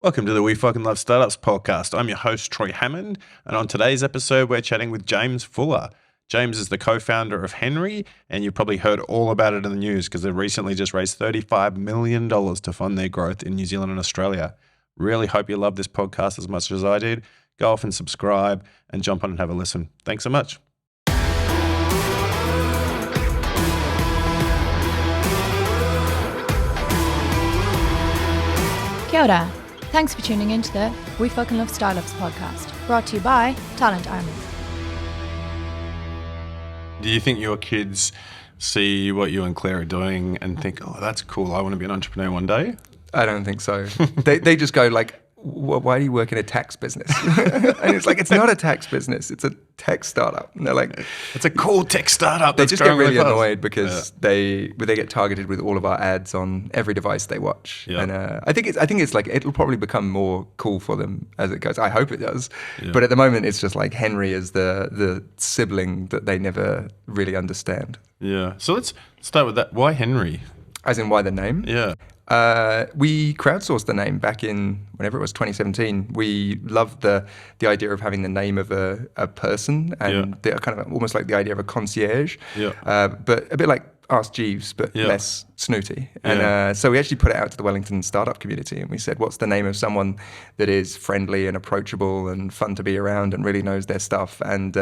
Welcome to the We Fucking Love Startups podcast. I'm your host, Troy Hammond, and on today's episode, we're chatting with James Fuller. James is the co-founder of Hnry, and you've probably heard all about it in the news because they recently just raised $35 million to fund their growth in New Zealand and Australia. Really hope you love this podcast as much as I did. Go off and subscribe and jump on and have a listen. Thanks so much. Kia ora. Thanks for tuning in to the We Fucking Love Startups podcast, brought to you by Talent Army. Do you think your kids see what you and Claire are doing and think, oh, that's cool, I want to be an entrepreneur one day? I don't think so. They just go like, why do you work in a tax business? And it's like, it's not a tax business. It's a tech startup. And they're like, it's a cool tech startup. They just get really annoyed because they get targeted with all of our ads on every device they watch. Yeah. And I think it's like, it'll probably become more cool for them as it goes. I hope it does. Yeah. But at the moment, it's just like Hnry is the sibling that they never really understand. Yeah. So let's start with that. Why Hnry? As in why the name? Yeah. We crowdsourced the name back in whenever it was 2017. We loved the idea of having the name of a person and the kind of almost like the idea of a concierge, but a bit like Ask Jeeves, but less snooty. And so we actually put it out to the Wellington startup community and we said, what's the name of someone that is friendly and approachable and fun to be around and really knows their stuff? And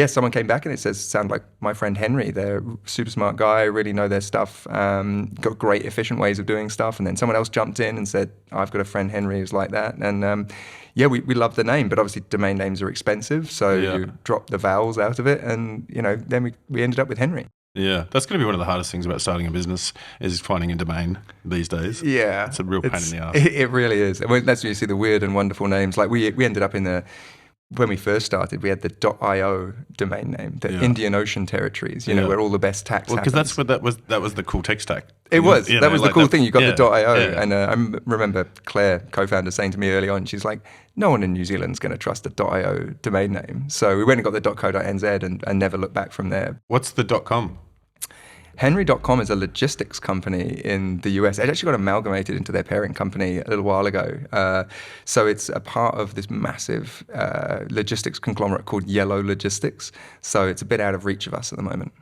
someone came back and it says, sound like my friend Hnry. They're a super smart guy, really know their stuff, got great efficient ways of doing stuff. And then someone else jumped in and said, I've got a friend Hnry who's like that. And we love the name, but obviously domain names are expensive. So you drop the vowels out of it and, then we ended up with Hnry. Yeah, that's going to be one of the hardest things about starting a business is finding a domain these days. Yeah. It's a real pain in the ass. It really is. That's when you see the weird and wonderful names. Like we ended up when we first started, we had the .io domain name, the Indian Ocean territories, where all the best tax happens. Because that was the cool tech stack. It was. That was the cool thing. You got the .io. Yeah. And I remember Claire, co-founder, saying to me early on, she's like, no one in New Zealand's going to trust a .io domain name. So we went and got the .co.nz and never looked back from there. What's the .com? Hnry.com is a logistics company in the US. It actually got amalgamated into their parent company a little while ago. So it's a part of this massive logistics conglomerate called Yellow Logistics. So it's a bit out of reach of us at the moment.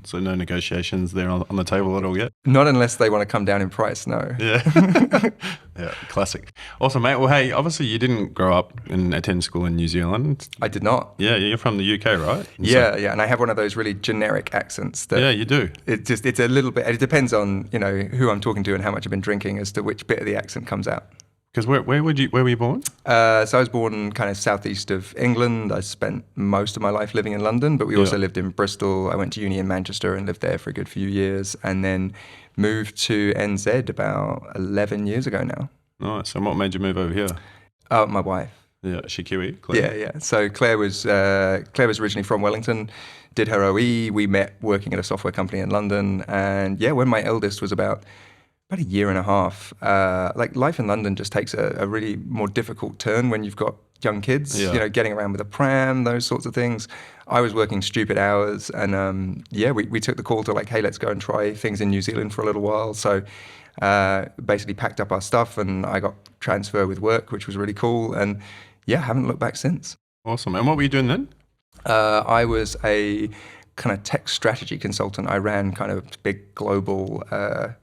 So no negotiations there on the table at all yet? Not unless they want to come down in price, no. Yeah. Yeah, classic. Awesome, mate. Well, hey, obviously you didn't grow up and attend school in New Zealand. I did not. Yeah, you're from the UK, right? Yeah, and I have one of those really generic accents. Yeah, you do. It's a little bit, it depends on, who I'm talking to and how much I've been drinking as to which bit of the accent comes out. Because where were you born? So I was born kind of southeast of England. I spent most of my life living in London, but we also lived in Bristol. I went to uni in Manchester and lived there for a good few years and then moved to NZ about 11 years ago now. Nice. And what made you move over here? My wife. Yeah, is she Kiwi? Claire? Yeah. So Claire was originally from Wellington, did her OE. We met working at a software company in London. And when my eldest was about a year and a half, life in London just takes a really more difficult turn when you've got young kids, getting around with a pram, those sorts of things. I was working stupid hours and we took the call to like, hey, let's go and try things in New Zealand for a little while. So basically packed up our stuff and I got transfer with work, which was really cool. And haven't looked back since. Awesome. And what were you doing then? I was a kind of tech strategy consultant. I ran kind of big global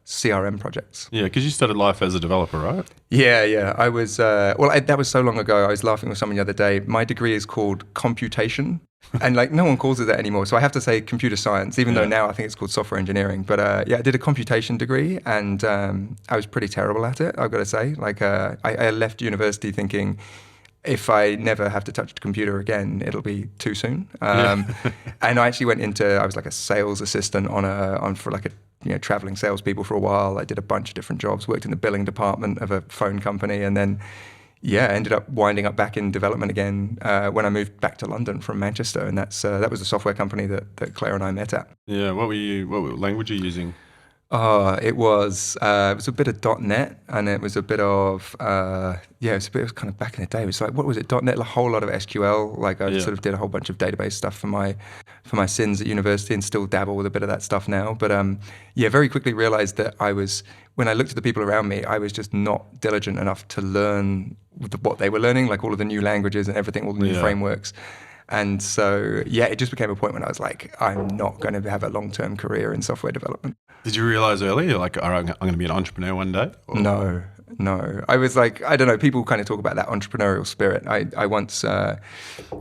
CRM projects. Yeah, because you started life as a developer, right? Yeah. I was, that was so long ago. I was laughing with someone the other day. My degree is called computation. And like no one calls it that anymore. So I have to say computer science, even though now I think it's called software engineering. But I did a computation degree and I was pretty terrible at it, I've got to say. Like I left university thinking, if I never have to touch a computer again, it'll be too soon. And I actually I was like a sales assistant for traveling salespeople for a while. I did a bunch of different jobs, worked in the billing department of a phone company, and then ended up winding up back in development again when I moved back to London from Manchester. And that was the software company that Claire and I met at. Yeah, what language are you using? It was a bit of .NET, and it was a bit of it was kind of back in the day. It was like, what was it? .NET, a whole lot of SQL. Like I sort of did a whole bunch of database stuff for my sins at university, and still dabble with a bit of that stuff now. But very quickly realized that when I looked at the people around me, I was just not diligent enough to learn what they were learning, like all of the new languages and everything, all the new frameworks. And so, it just became a point when I was like, I'm not going to have a long-term career in software development. Did you realize early, you're like, all right, I'm going to be an entrepreneur one day? Or? No. I was like, I don't know, people kind of talk about that entrepreneurial spirit. I once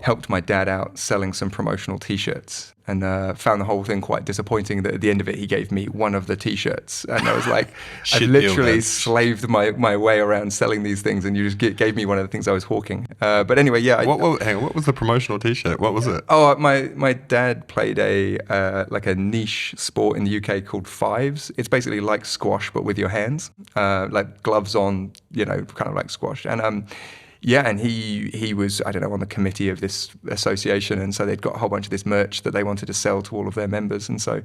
helped my dad out selling some promotional T-shirts, and found the whole thing quite disappointing that at the end of it, he gave me one of the T-shirts. And I was like, I've literally slaved my way around selling these things, and you just gave me one of the things I was hawking. But anyway, What was the promotional T-shirt? What was it? Oh, my dad played a niche sport in the UK called fives. It's basically like squash, but with your hands, like gloves on, kind of like squash. And and he was, I don't know, on the committee of this association, and so they'd got a whole bunch of this merch that they wanted to sell to all of their members. And so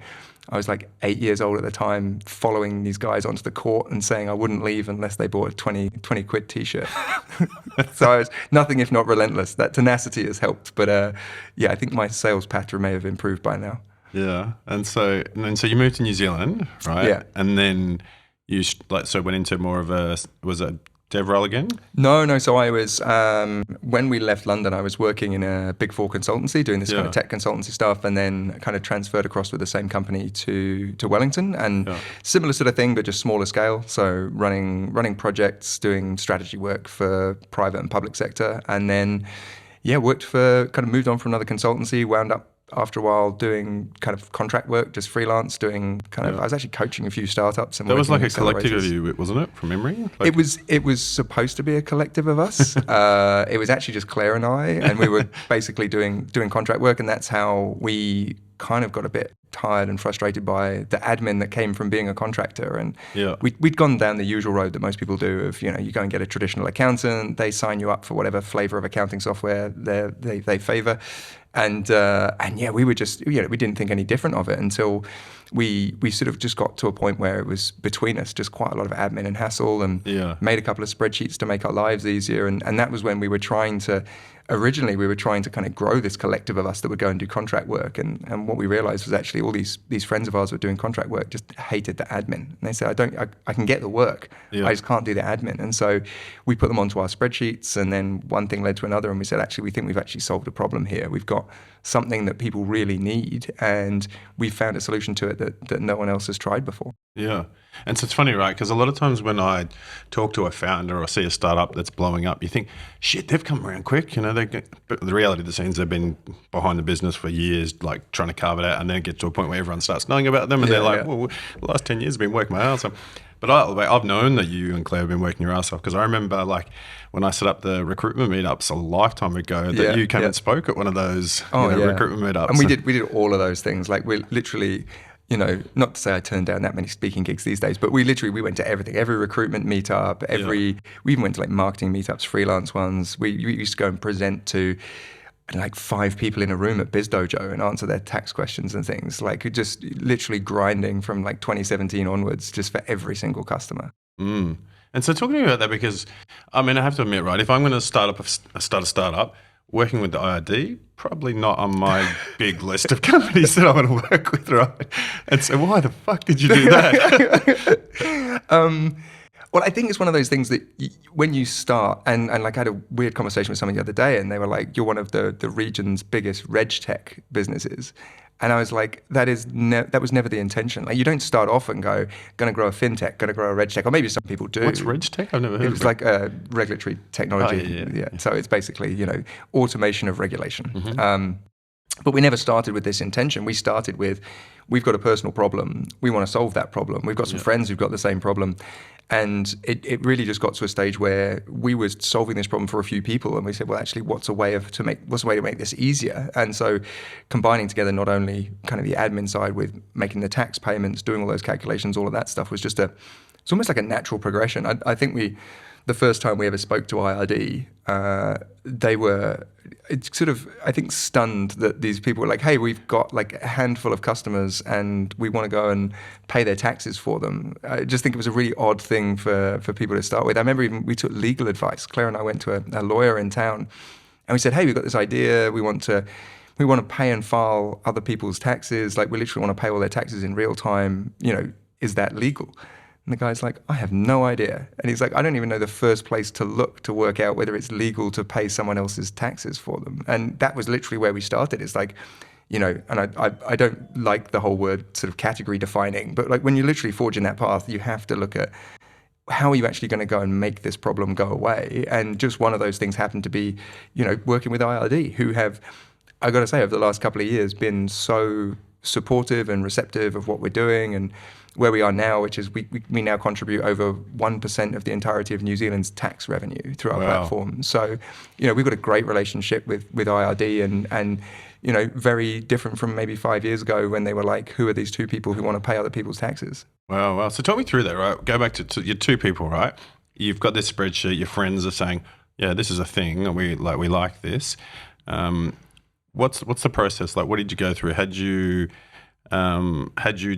I was like 8 years old at the time, following these guys onto the court and saying I wouldn't leave unless they bought a 20 quid T-shirt. So I was nothing if not relentless. That tenacity has helped. But I think my sales pattern may have improved by now. Yeah. And so you moved to New Zealand, right? Yeah. And then you went into more of was it dev role again? No. So I was, when we left London, I was working in a Big Four consultancy, doing this kind of tech consultancy stuff, and then kind of transferred across with the same company to Wellington, and similar sort of thing, but just smaller scale. So running projects, doing strategy work for private and public sector, and then moved on from another consultancy, wound up after a while doing kind of contract work, just freelance, doing kind of, I was actually coaching a few startups. And that was like a collective of you, wasn't it, from memory? It was supposed to be a collective of us. It was actually just Claire and I, and we were basically doing contract work, and that's how we kind of got a bit tired and frustrated by the admin that came from being a contractor. And we'd gone down the usual road that most people do of, you go and get a traditional accountant, they sign you up for whatever flavor of accounting software they favor. And we were just, we didn't think any different of it until we sort of just got to a point where it was between us just quite a lot of admin and hassle, and made a couple of spreadsheets to make our lives easier. And that was when we were trying to kind of grow this collective of us that would go and do contract work. And what we realized was actually all these friends of ours who were doing contract work just hated the admin. And they said, I can get the work, I just can't do the admin. And so we put them onto our spreadsheets, and then one thing led to another, and we said, actually, we think we've actually solved a problem here. We've got something that people really need, and we found a solution to it that no one else has tried before. Yeah. And so it's funny, right? Because a lot of times when I talk to a founder or see a startup that's blowing up, you think, shit, they've come around quick. But the reality of the scenes, they've been behind the business for years, like trying to carve it out, and then get to a point where everyone starts knowing about them, and they're like, well, the last 10 years I've been working my ass off. But I've known that you and Claire have been working your ass off, because I remember when I set up the recruitment meetups a lifetime ago, that you came and spoke at one of those recruitment meetups. And we did all of those things. Like, we're literally, not to say I turned down that many speaking gigs these days, but we went to everything, every recruitment meetup, we even went to like marketing meetups, freelance ones. We used to go and present to like 5 people in a room at Biz Dojo and answer their tax questions and things, like just literally grinding from like 2017 onwards just for every single customer. And so talking about that, because I have to admit, right, if I'm going to start a startup, working with the IRD, probably not on my big list of companies that I want to work with, right? And so why the fuck did you do that? Well, I think it's one of those things that when you start, and like I had a weird conversation with someone the other day, and they were like, you're one of the region's biggest reg tech businesses. And I was like, that was never the intention. Like, you don't start off and go, going to grow a fintech, going to grow a reg tech, or maybe some people do. What's reg tech? I've never heard of it. It's like a regulatory technology. So it's basically, automation of regulation. Mm-hmm. But we never started with this intention. We started with, we've got a personal problem. We want to solve that problem. We've got some friends who've got the same problem. And it really just got to a stage where we were solving this problem for a few people, and we said, well, actually, what's a way to make this easier? And so combining together not only kind of the admin side with making the tax payments, doing all those calculations, all of that stuff was it's almost like a natural progression. I think the first time we ever spoke to IRD, they were sort of, I think, stunned that these people were like, hey, we've got like a handful of customers and we want to go and pay their taxes for them. I just think it was a really odd thing for people to start with. I remember even we took legal advice. Claire and I went to a lawyer in town and we said, hey, we've got this idea. We want to pay and file other people's taxes. Like, we literally want to pay all their taxes in real time. Is that legal? And the guy's like, I have no idea. And he's like, I don't even know the first place to look to work out whether it's legal to pay someone else's taxes for them. And that was literally where we started. It's like, and I don't like the whole word sort of category defining, but like when you're literally forging that path, you have to look at how are you actually going to go and make this problem go away? And just one of those things happened to be, working with IRD, who have, I got to say, over the last couple of years been so supportive and receptive of what we're doing and where we are now, which is we now contribute over 1% of the entirety of New Zealand's tax revenue through our platform. So, we've got a great relationship with IRD and very different from maybe 5 years ago when they were like, who are these two people who want to pay other people's taxes? Wow. So talk me through that, right? Go back to your two people, right? You've got this spreadsheet, your friends are saying, yeah, this is a thing, and we like this. What's the process like? What did you go through? Had you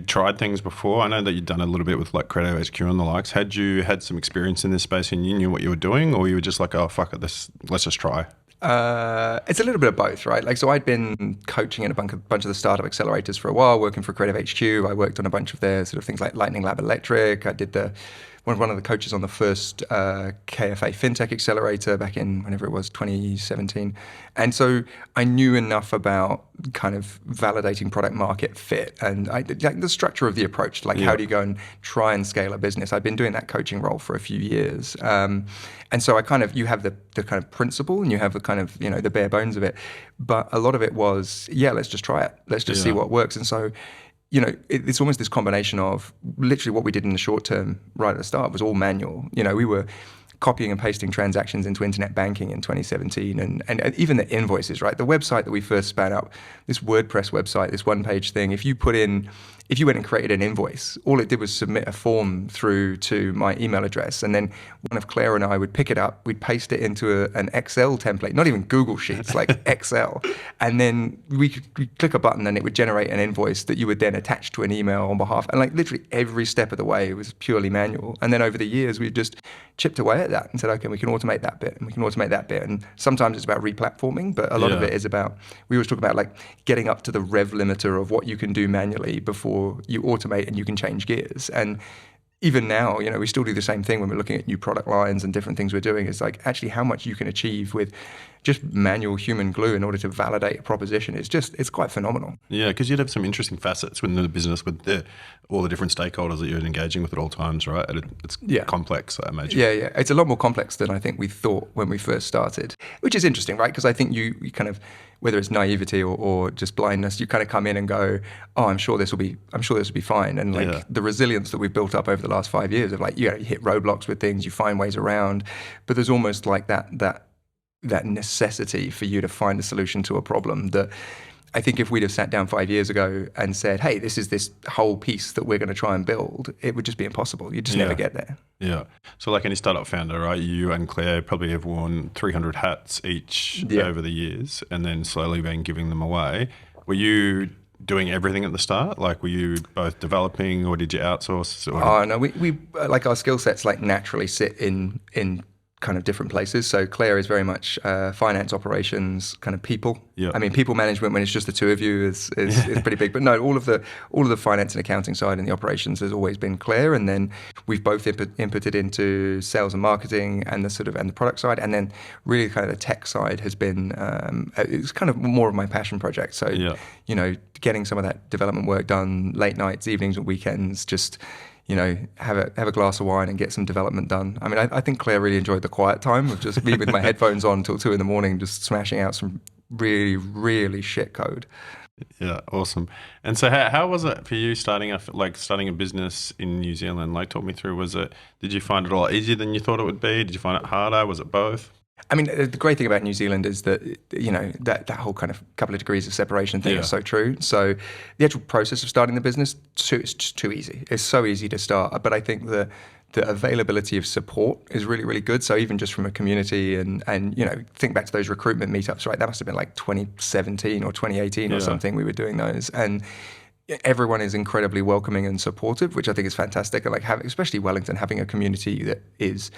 tried things before? I know that you'd done a little bit with like Credo HQ and the likes. Had you had some experience in this space and you knew what you were doing, or you were just like, oh, fuck it, let's just try? It's a little bit of both, right? Like, so I'd been coaching at a bunch of the startup accelerators for a while, working for Creative HQ. I worked on a bunch of their sort of things like Lightning Lab Electric. I did one of the coaches on the first KFA FinTech accelerator back in whenever it was 2017, and so I knew enough about kind of validating product market fit and like the structure of the approach. Like, how do you go and try and scale a business? I've been doing that coaching role for a few years, and so you have the kind of principle and you have the kind of the bare bones of it, but a lot of it was let's just try it, let's just see what works, and so. It's almost this combination of literally what we did in the short term right at the start was all manual. We were copying and pasting transactions into internet banking in 2017 and even the invoices, right? The website that we first span up, this WordPress website, this one-page thing, if you went and created an invoice, all it did was submit a form through to my email address, and then one of Claire and I would pick it up, we'd paste it into an Excel template, not even Google Sheets, like Excel, and then we'd click a button and it would generate an invoice that you would then attach to an email on behalf, and like literally every step of the way was purely manual. And then over the years, we just chipped away at that and said, okay, we can automate that bit and we can automate that bit. And sometimes it's about replatforming, but a lot of it is about, we always talk about like getting up to the rev limiter of what you can do manually before you automate and you can change gears. And even now, we still do the same thing when we're looking at new product lines and different things we're doing. It's like actually how much you can achieve with just manual human glue in order to validate a proposition. It's quite phenomenal. Yeah, because you'd have some interesting facets within the business with all the different stakeholders that you're engaging with at all times, right? It's complex, I imagine. Yeah. It's a lot more complex than I think we thought when we first started, which is interesting, right? Because I think you kind of, whether it's naivety or just blindness, you kind of come in and go, oh, I'm sure this will be fine. And like the resilience that we've built up over the last 5 years of like, you hit roadblocks with things, you find ways around, but there's almost like that necessity for you to find a solution to a problem that I think if we'd have sat down 5 years ago and said, hey, this is this whole piece that we're going to try and build, it would just be impossible. You'd just never get there. Yeah. So like any startup founder, right, you and Claire probably have worn 300 hats each over the years and then slowly been giving them away. Were you doing everything at the start? Like, were you both developing or did you outsource? Oh, no, we like our skill sets like naturally sit in kind of different places. So Claire is very much finance, operations, kind of people. Yeah. I mean, people management when it's just the two of you is pretty big. But no, all of the finance and accounting side and the operations has always been Claire. And then we've both inputted into sales and marketing and the product side. And then really kind of the tech side has been it's kind of more of my passion project. So getting some of that development work done late nights, evenings, and weekends, just have a glass of wine and get some development done. I mean, I think Claire really enjoyed the quiet time of just me with my headphones on till 2 a.m, just smashing out some really, really shit code. Yeah, awesome. And so how was it for you starting a business in New Zealand? Like, talk me through, did you find it a lot easier than you thought it would be? Did you find it harder? Was it both? I mean, the great thing about New Zealand is that, that whole kind of couple of degrees of separation thing is so true. So the actual process of starting the business, it's just too easy. It's so easy to start. But I think the the availability of support is really, really good. So even just from a community and think back to those recruitment meetups, right? That must have been like 2017 or 2018 or something. We were doing those, and everyone is incredibly welcoming and supportive, which I think is fantastic. And especially Wellington, having a community that is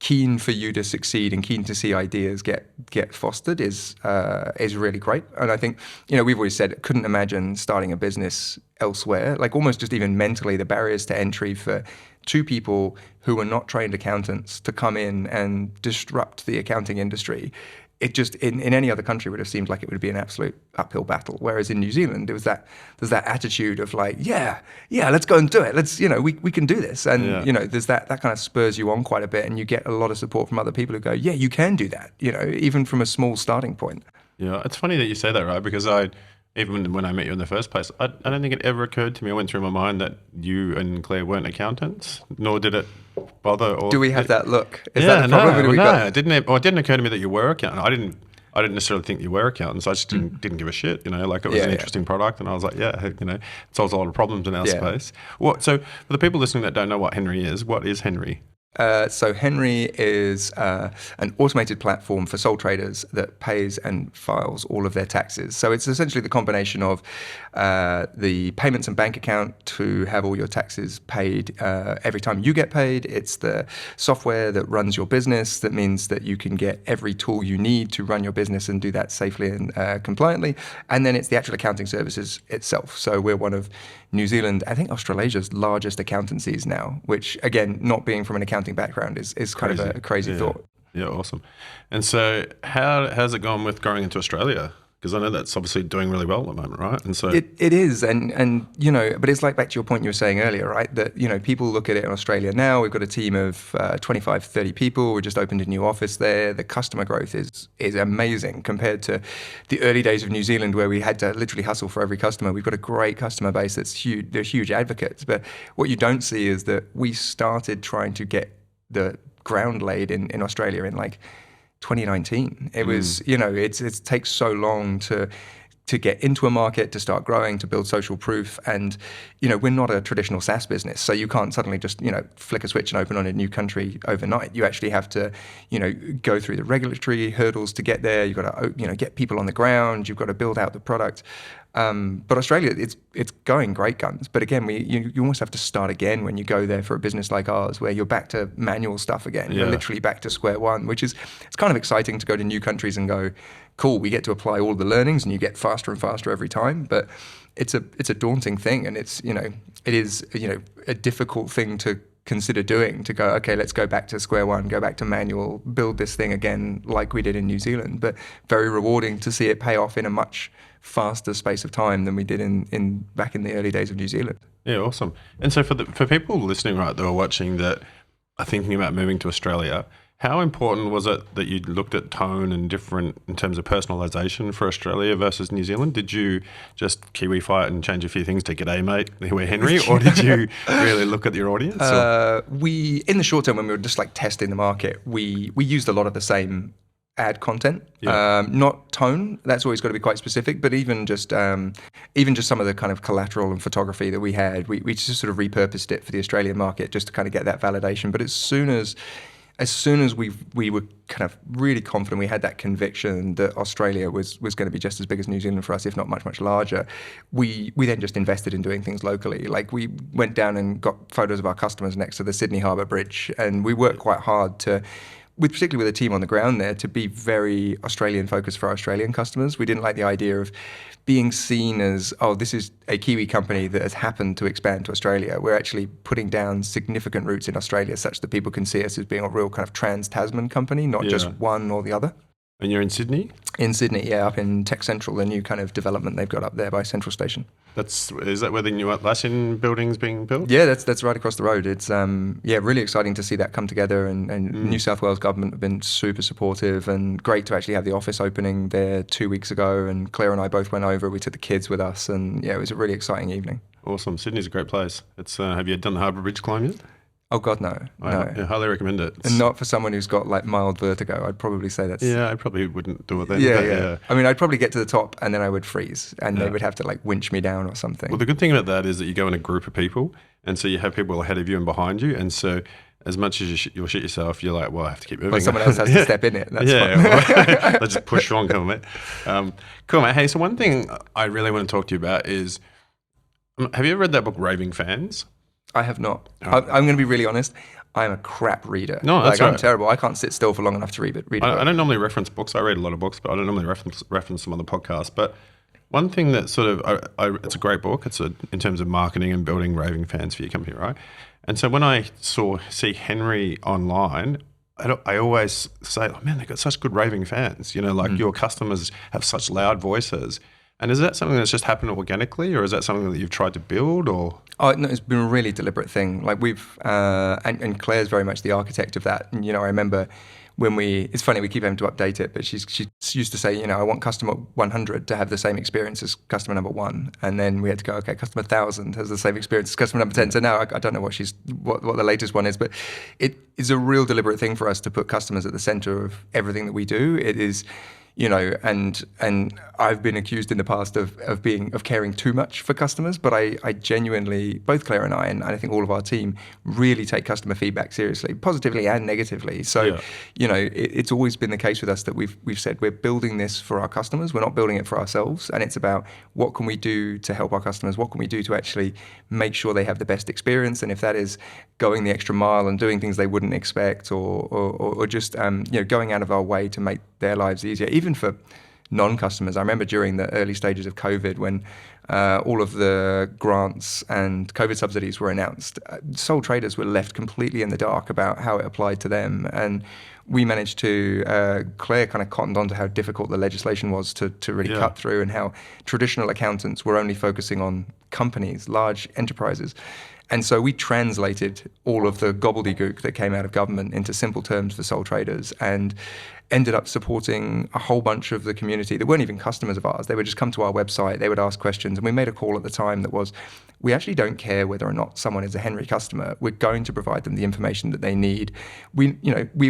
keen for you to succeed and keen to see ideas get fostered is really great. And I think, we've always said, couldn't imagine starting a business elsewhere. Like almost just even mentally, the barriers to entry for two people who are not trained accountants to come in and disrupt the accounting industry. It just in any other country would have seemed like it would be an absolute uphill battle. Whereas in New Zealand, there's that attitude of like, yeah, let's go and do it. Let's, we can do this. And, there's that kind of spurs you on quite a bit. And you get a lot of support from other people who go, yeah, you can do that, even from a small starting point. Yeah, it's funny that you say that, right? Because even when I met you in the first place, I don't think it ever occurred to me, or went through my mind, that you and Claire weren't accountants, nor did it bother. Or do we have that look? Is that the problem? No, it didn't occur to me that you were accountant. I didn't necessarily think you were accountants. I just didn't give a shit. Like it was an interesting product, and I was like, it solves a lot of problems in our space. So for the people listening that don't know what Hnry is, what is Hnry? So Hnry is an automated platform for sole traders that pays and files all of their taxes. So it's essentially the combination of the payments and bank account to have all your taxes paid every time you get paid. It's the software that runs your business. That means that you can get every tool you need to run your business and do that safely and compliantly. And then it's the actual accounting services itself. So we're one of New Zealand, I think Australasia's largest accountancies now, which again, not being from an accounting background is kind of a crazy thought. Yeah, awesome. And so how's it gone with growing into Australia? Because I know that's obviously doing really well at the moment, right? And so it is, and but it's like back to your point you were saying earlier, right? That people look at it in Australia now. We've got a team of 25, 30 people. We just opened a new office there. The customer growth is amazing compared to the early days of New Zealand, where we had to literally hustle for every customer. We've got a great customer base that's huge. They're huge advocates. But what you don't see is that we started trying to get the ground laid in Australia in like 2019. It was, it takes so long to get into a market, to start growing, to build social proof. And, we're not a traditional SaaS business. So you can't suddenly just, flick a switch and open on a new country overnight. You actually have to, go through the regulatory hurdles to get there. You've got to, get people on the ground. You've got to build out the product. But Australia, it's going great guns. But again, you almost have to start again when you go there for a business like ours, where you're back to manual stuff again. You're literally back to square one, which is, it's kind of exciting to go to new countries and go, cool, we get to apply all the learnings and you get faster and faster every time. But it's a daunting thing, and it is a difficult thing to consider doing, to go, okay, let's go back to square one, go back to manual, build this thing again like we did in New Zealand. But very rewarding to see it pay off in a much faster space of time than we did in back in the early days of New Zealand. Yeah, awesome. And so for people listening, right, that are watching that are thinking about moving to Australia, how important was it that you looked at tone and different in terms of personalisation for Australia versus New Zealand? Did you just Kiwify it and change a few things to "G'day, mate, we're Hnry," or did you really look at your audience? We, in the short term, when we were just like testing the market, we used a lot of the same ad content, not tone. That's always got to be quite specific. But even just some of the kind of collateral and photography that we had, we just sort of repurposed it for the Australian market just to kind of get that validation. But as soon as we were kind of really confident, we had that conviction that Australia was going to be just as big as New Zealand for us, if not much, much larger, we then just invested in doing things locally. Like we went down and got photos of our customers next to the Sydney Harbour Bridge, and we worked quite hard particularly with a team on the ground there, to be very Australian focused for our Australian customers. We didn't like the idea of being seen as, oh, this is a Kiwi company that has happened to expand to Australia. We're actually putting down significant roots in Australia such that people can see us as being a real kind of trans-Tasman company, not just one or the other. And you're in Sydney? In Sydney, yeah, up in Tech Central, the new kind of development they've got up there by Central Station. Is that where the new Atlassian building's being built? Yeah, that's right across the road. It's really exciting to see that come together, and New South Wales government have been super supportive, and great to actually have the office opening there 2 weeks ago, and Claire and I both went over. We took the kids with us, and it was a really exciting evening. Awesome. Sydney's a great place. It's have you done the Harbour Bridge climb yet? Oh God, no. I highly recommend it. And not for someone who's got like mild vertigo. I'd probably say that's... Yeah, I probably wouldn't do it then. Yeah. I mean, I'd probably get to the top and then I would freeze, and they would have to like winch me down or something. Well, the good thing about that is that you go in a group of people, and so you have people ahead of you and behind you, and so as much as you'll shit yourself, you're like, well, I have to keep moving. Well, someone else has to step in it. That's fine. Well, let's just push on, come on, mate. Cool, mate. Hey, so one thing I really want to talk to you about is, have you ever read that book, Raving Fans? I have not. I'm going to be really honest. I'm a crap reader. No, that's I'm right. terrible. I can't sit still for long enough to read it. I don't normally reference books. I read a lot of books, but I don't normally reference them on the podcast. But one thing that sort of, it's a great book. It's in terms of marketing and building raving fans for your company, right? And so when I see Hnry online, I always say, oh man, they've got such good raving fans. You know, like your customers have such loud voices. And is that something that's just happened organically, or is that something that you've tried to build, or? Oh no, it's been a really deliberate thing. Like we've, and Claire's very much the architect of that. And, you know, I remember when it's funny, we keep having to update it, but she used to say, you know, I want customer 100 to have the same experience as customer number 1. And then we had to go, okay, customer 1,000 has the same experience as customer number 10. So now I don't know what the latest one is, but it is a real deliberate thing for us to put customers at the center of everything that we do. It is, you know, and I've been accused in the past of caring too much for customers, but I genuinely, both Claire and I think all of our team really take customer feedback seriously, positively and negatively. So, you know, it's always been the case with us that we've said we're building this for our customers, we're not building it for ourselves, and it's about what can we do to help our customers, what can we do to actually make sure they have the best experience, and if that is going the extra mile and doing things they wouldn't expect, or just you know, going out of our way to make their lives easier, even for non-customers. I remember during the early stages of COVID when all of the grants and COVID subsidies were announced, sole traders were left completely in the dark about how it applied to them. And we managed to, Claire kind of cottoned on to how difficult the legislation was to really cut through, and how traditional accountants were only focusing on companies, large enterprises. And so we translated all of the gobbledygook that came out of government into simple terms for sole traders, and ended up supporting a whole bunch of the community that weren't even customers of ours. They would just come to our website, they would ask questions, and we made a call at the time that was, we actually don't care whether or not someone is a Hnry customer. We're going to provide them the information that they need. We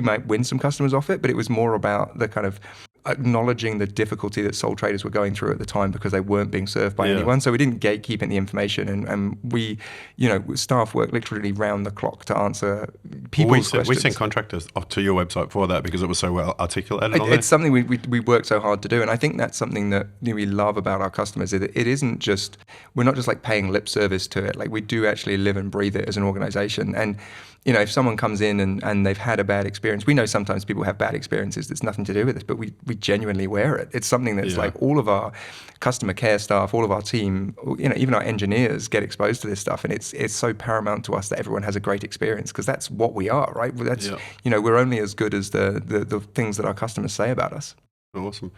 might win some customers off it, but it was more about the kind of acknowledging the difficulty that sole traders were going through at the time because they weren't being served by anyone. So we didn't gatekeep the information, and we, you know, staff worked literally round the clock to answer people's questions. We sent contractors off to your website for that because it was so well articulated. It's something we work so hard to do, and I think that's something that, you know, we love about our customers. It isn't just, we're not just like paying lip service to it. Like we do actually live and breathe it as an organization. And you know, if someone comes in and they've had a bad experience, we know sometimes people have bad experiences that's nothing to do with it, but we genuinely wear it. It's something that's like all of our customer care staff, all of our team, you know, even our engineers get exposed to this stuff, and it's so paramount to us that everyone has a great experience, because that's what we are, right? That's you know, we're only as good as the things that our customers say about us. Awesome.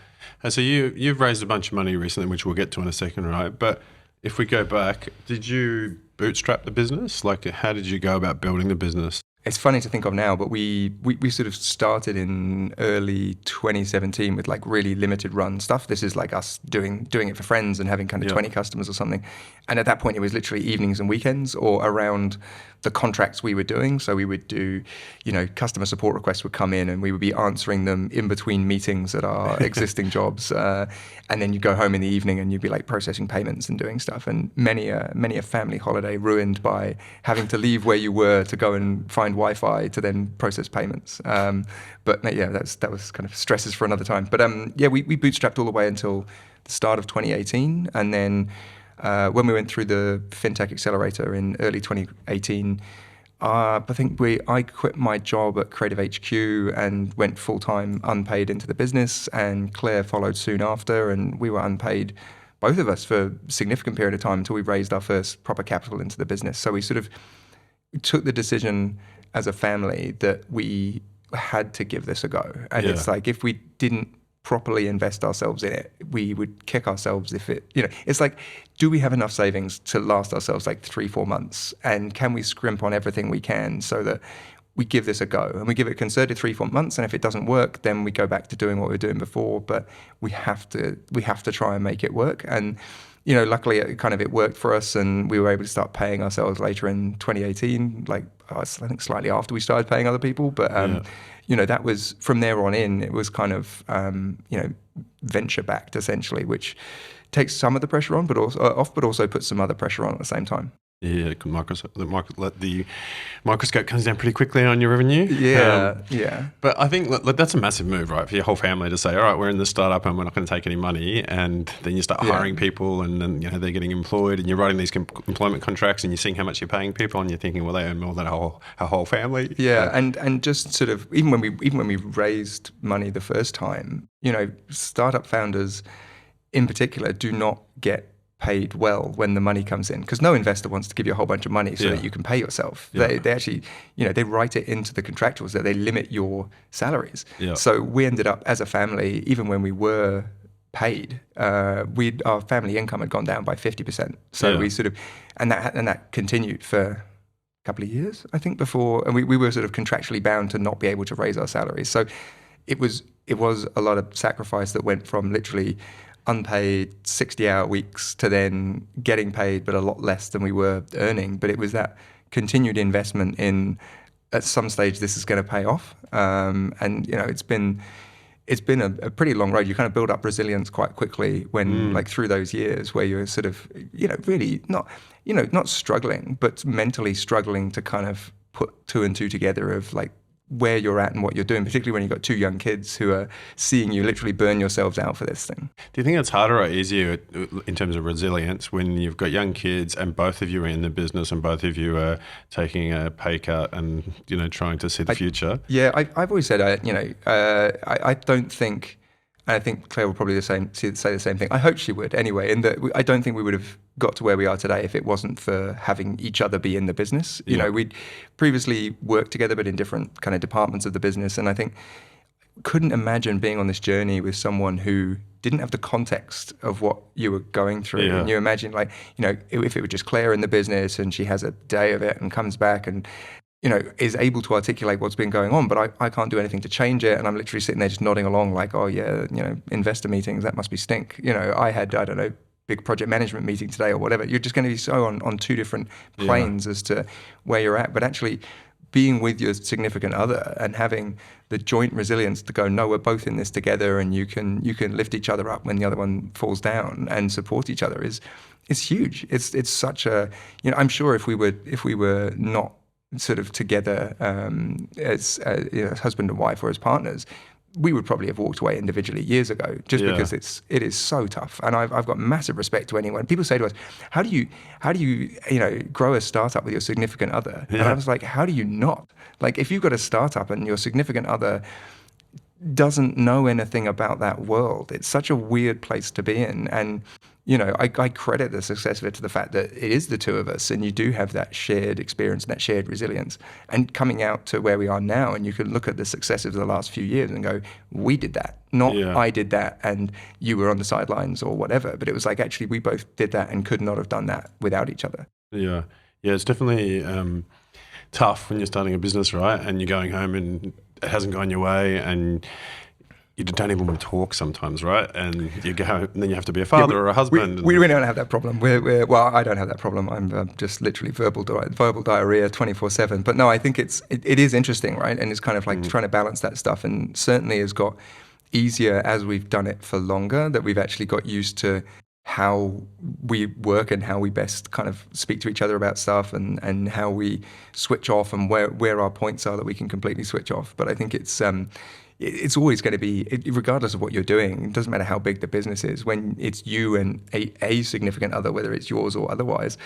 So you've raised a bunch of money recently, which we'll get to in a second, right? But if we go back, did you bootstrap the business? Like, how did you go about building the business? It's funny to think of now, but we sort of started in early 2017 with like really limited run stuff. This is like us doing it for friends and having kind of 20 customers or something. And at that point, it was literally evenings and weekends or around the contracts we were doing. So we would do, you know, customer support requests would come in and we would be answering them in between meetings at our existing jobs. And then you go home in the evening and you'd be like processing payments and doing stuff. And many a family holiday ruined by having to leave where you were to go and find Wi-Fi to then process payments. But yeah, that was kind of stresses for another time. But yeah, we bootstrapped all the way until the start of 2018. And then when we went through the FinTech Accelerator in early 2018, I think I quit my job at Creative HQ and went full-time unpaid into the business, and Claire followed soon after, and we were unpaid, both of us, for a significant period of time until we raised our first proper capital into the business. So we sort of took the decision as a family that we had to give this a go. And it's like, if we didn't properly invest ourselves in it, we would kick ourselves if it, you know, it's like, do we have enough savings to last ourselves like 3-4 months? And can we scrimp on everything we can so that we give this a go? And we give it a concerted 3-4 months, and if it doesn't work, then we go back to doing what we were doing before. But we have to try and make it work. And you know, luckily it worked for us, and we were able to start paying ourselves later in 2018, like I think slightly after we started paying other people. But you know, that was from there on in, it was kind of you know, venture backed essentially, which takes some of the pressure on, but also puts some other pressure on at the same time. Yeah, the microscope comes down pretty quickly on your revenue. Yeah. But I think that's a massive move, right, for your whole family to say, all right, we're in this startup and we're not going to take any money, and then you start hiring people, and then they're getting employed, and you're writing these employment contracts, and you're seeing how much you're paying people, and you're thinking, well, they earn more than our whole family. Yeah, and just sort of even when we raised money the first time, startup founders in particular do not get paid well when the money comes in, because no investor wants to give you a whole bunch of money so that you can pay yourself. They actually, they write it into the contractuals that they limit your salaries. So we ended up as a family, even when we were paid, our family income had gone down by 50%. So we sort of, and that continued for a couple of years, I think, before, and we were sort of contractually bound to not be able to raise our salaries. So it was a lot of sacrifice that went from literally unpaid 60-hour weeks to then getting paid, but a lot less than we were earning. But it was that continued investment in, at some stage, this is going to pay off. And it's been a pretty long road. You kind of build up resilience quite quickly when, like, through those years where you're sort of, really not struggling, but mentally struggling to kind of put two and two together of like where you're at and what you're doing, particularly when you've got two young kids who are seeing you literally burn yourselves out for this thing. Do you think it's harder or easier in terms of resilience when you've got young kids and both of you are in the business and both of you are taking a pay cut and, trying to see the future? Yeah, I've always said, I don't think, and I think Claire will probably say the same thing. I hope she would anyway, in that I don't think we would have got to where we are today if it wasn't for having each other be in the business. We'd previously worked together, but in different kind of departments of the business. And I think couldn't imagine being on this journey with someone who didn't have the context of what you were going through. And you imagine, like, if it were just Claire in the business and she has a day of it and comes back and is able to articulate what's been going on, but I can't do anything to change it. And I'm literally sitting there just nodding along like, oh yeah, investor meetings, that must be stink. I had, I don't know, big project management meeting today or whatever. You're just going to be so on two different planes as to where you're at. But actually being with your significant other and having the joint resilience to go, no, we're both in this together, and you can lift each other up when the other one falls down and support each other is huge. It's such a, I'm sure if we were not sort of together as husband and wife or as partners, we would probably have walked away individually years ago, just because it is so tough. And I've got massive respect to anyone. People say to us, how do you grow a startup with your significant other? And I was like, how do you not? Like, if you've got a startup and your significant other doesn't know anything about that world, it's such a weird place to be in. And I credit the success of it to the fact that it is the two of us, and you do have that shared experience and that shared resilience. And coming out to where we are now, and you can look at the success of the last few years and go, we did that, not I did that and you were on the sidelines or whatever. But it was like, actually, we both did that and could not have done that without each other. Yeah, it's definitely tough when you're starting a business, right? And you're going home and it hasn't gone your way, and you don't even want to talk sometimes, right? And you go, and then you have to be a father or a husband. We don't have that problem. Well, I don't have that problem. I'm just literally verbal diarrhea 24/7. But no, I think it is interesting, right? And it's kind of like trying to balance that stuff. And certainly has got easier as we've done it for longer, that we've actually got used to how we work and how we best kind of speak to each other about stuff, and how we switch off, and where our points are that we can completely switch off. But I think it's always going to be, regardless of what you're doing, it doesn't matter how big the business is, when it's you and a significant other, whether it's yours or otherwise,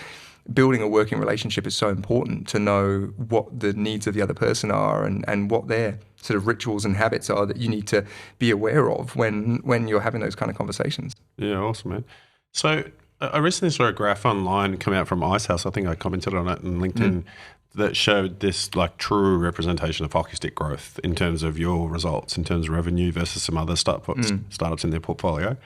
building a working relationship is so important to know what the needs of the other person are, and what their sort of rituals and habits are that you need to be aware of when you're having those kind of conversations. Yeah, awesome, man. So I recently saw a graph online come out from Icehouse. I think I commented on it on LinkedIn. That showed this like true representation of hockey stick growth in terms of your results, in terms of revenue versus some other startups in their portfolio.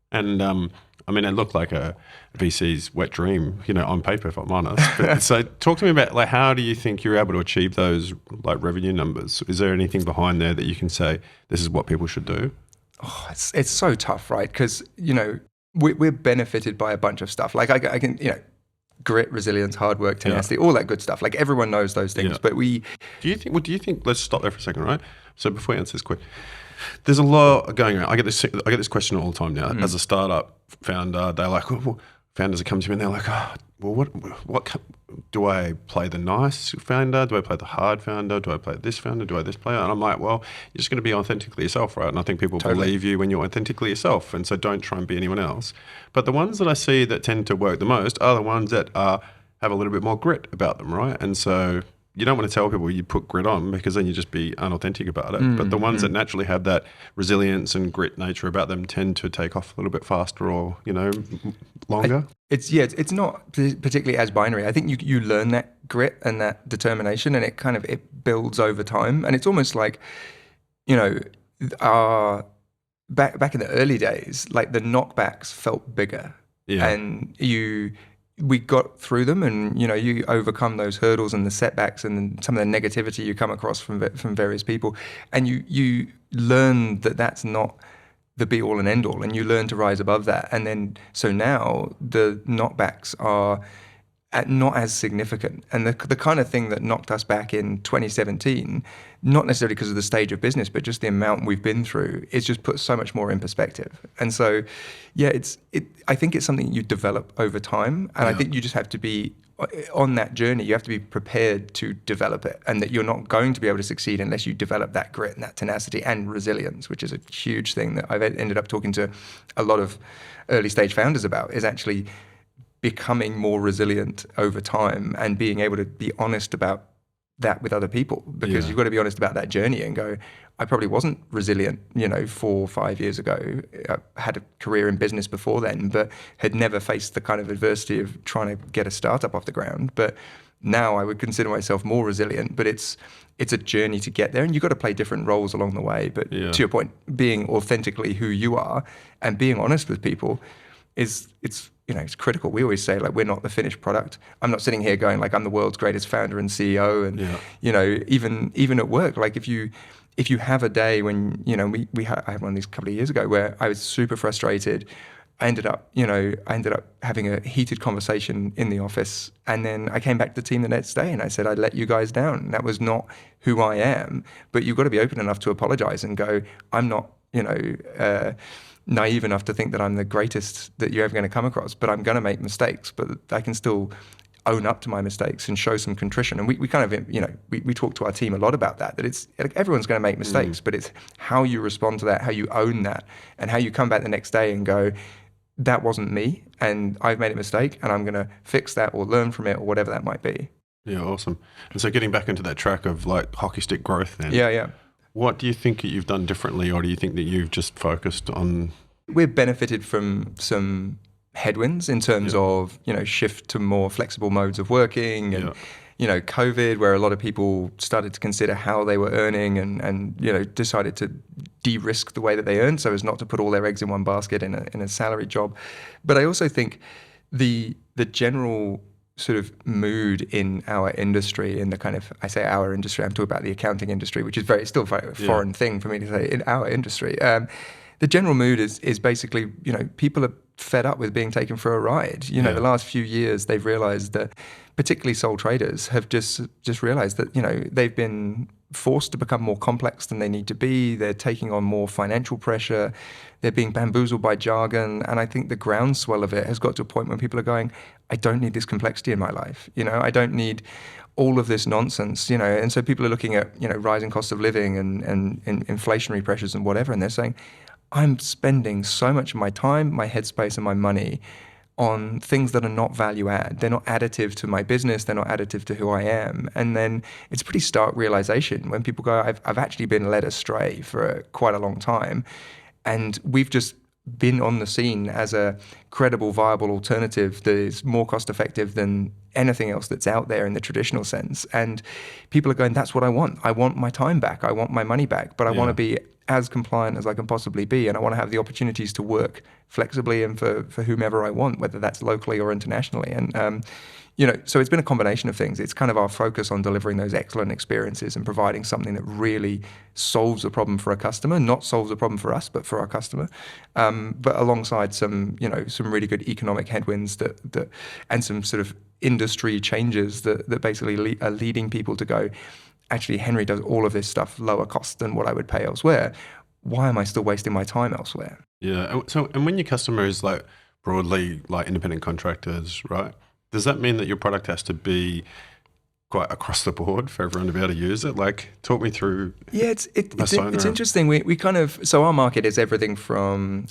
And I mean, it looked like a VC's wet dream, on paper, if I'm honest. But, so talk to me about, like, how do you think you're able to achieve those like revenue numbers? Is there anything behind there that you can say, this is what people should do? Oh, it's so tough, right? Because, we're benefited by a bunch of stuff. Like I can, grit, resilience, hard work, tenacity, all that good stuff. Like, everyone knows those things, but do you think, let's stop there for a second, right? So before we answer this quick, there's a lot going around. I get this question all the time now. As a startup founder, they're like, well, founders that come to me and they're like, oh, well, what do I play the nice founder? Do I play the hard founder? Do I play this founder? Do I this player? And I'm like, well, you're just going to be authentically yourself, right? And I think people believe you when you're authentically yourself. And so don't try and be anyone else. But the ones that I see that tend to work the most are the ones that have a little bit more grit about them, right? And so you don't want to tell people you put grit on because then you just be unauthentic about it. But the ones that naturally have that resilience and grit nature about them tend to take off a little bit faster or, longer. It's not particularly as binary. I think you learn that grit and that determination, and it builds over time. And it's almost like, back in the early days, like the knockbacks felt bigger. Yeah. And we got through them, and you overcome those hurdles and the setbacks and some of the negativity you come across from various people, and you learn that that's not the be all and end all, and you learn to rise above that. And then so now the knockbacks are not as significant, and the kind of thing that knocked us back in 2017, not necessarily because of the stage of business, but just the amount we've been through, it's just put so much more in perspective. And so, I think it's something you develop over time, and I think you just have to be on that journey. You have to be prepared to develop it, and that you're not going to be able to succeed unless you develop that grit and that tenacity and resilience, which is a huge thing that I've ended up talking to a lot of early stage founders about, is actually becoming more resilient over time and being able to be honest about that with other people, because you've got to be honest about that journey and go, I probably wasn't resilient, 4 or 5 years ago. I had a career in business before then, but had never faced the kind of adversity of trying to get a startup off the ground. But now I would consider myself more resilient, but it's a journey to get there, and you've got to play different roles along the way. But to your point, being authentically who you are and being honest with people it's critical. We always say, like, we're not the finished product. I'm not sitting here going like I'm the world's greatest founder and CEO, and even at work, like if you have a day when I had one of these a couple of years ago where I was super frustrated. I ended up having a heated conversation in the office, and then I came back to the team the next day and I said, I let you guys down. That was not who I am. But you've got to be open enough to apologize and go, I'm not naive enough to think that I'm the greatest that you're ever going to come across, but I'm going to make mistakes, but I can still own up to my mistakes and show some contrition. And we kind of, we talk to our team a lot about that it's like everyone's going to make mistakes, but it's how you respond to that, how you own that, and how you come back the next day and go, that wasn't me, and I've made a mistake, and I'm going to fix that or learn from it or whatever that might be. Yeah, awesome. And so getting back into that track of like hockey stick growth then. Yeah. What do you think that you've done differently, or do you think that you've just focused on? We've benefited from some headwinds in terms of, shift to more flexible modes of working and, COVID, where a lot of people started to consider how they were earning and decided to de-risk the way that they earn so as not to put all their eggs in one basket in a salary job. But I also think the general sort of mood in our industry, in the kind of, I say our industry, I'm talking about the accounting industry, which is still a very foreign thing for me to say, in our industry. The general mood is basically, people are fed up with being taken for a ride. The last few years they've realized that, particularly sole traders, have just realized that, they've been forced to become more complex than they need to be. They're taking on more financial pressure. They're being bamboozled by jargon. And I think the groundswell of it has got to a point when people are going, I don't need this complexity in my life. I don't need all of this nonsense, And so people are looking at, rising cost of living and inflationary pressures and whatever. And they're saying, I'm spending so much of my time, my headspace, and my money on things that are not value add. They're not additive to my business. They're not additive to who I am. And then it's a pretty stark realization when people go, I've actually been led astray for quite a long time. And we've just been on the scene as a credible, viable alternative that is more cost effective than anything else that's out there in the traditional sense. And people are going, that's what I want. I want my time back. I want my money back, but I want to be as compliant as I can possibly be. And I want to have the opportunities to work flexibly and for whomever I want, whether that's locally or internationally. And, so it's been a combination of things. It's kind of our focus on delivering those excellent experiences and providing something that really solves a problem for a customer, not solves a problem for us, but for our customer. But alongside some really good economic headwinds that and some sort of industry changes that basically are leading people to go, actually, Hnry does all of this stuff lower cost than what I would pay elsewhere. Why am I still wasting my time elsewhere? Yeah. So, and when your customer is like broadly like independent contractors, right? Does that mean that your product has to be quite across the board for everyone to be able to use it? Like, talk me through. Yeah, it's interesting. We kind of, so our market is everything from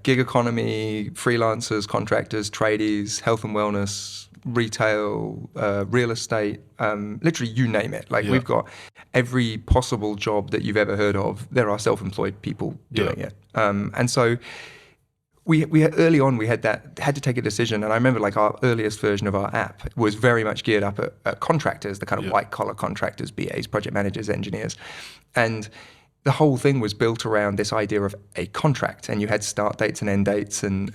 gig economy, freelancers, contractors, tradies, health and wellness, retail, real estate, literally you name it. Like we've got every possible job that you've ever heard of. There are self-employed people doing it. And so we early on, we had to take a decision. And I remember like our earliest version of our app was very much geared up at contractors, the kind of white collar contractors, BAs, project managers, engineers. And the whole thing was built around this idea of a contract, and you had start dates and end dates and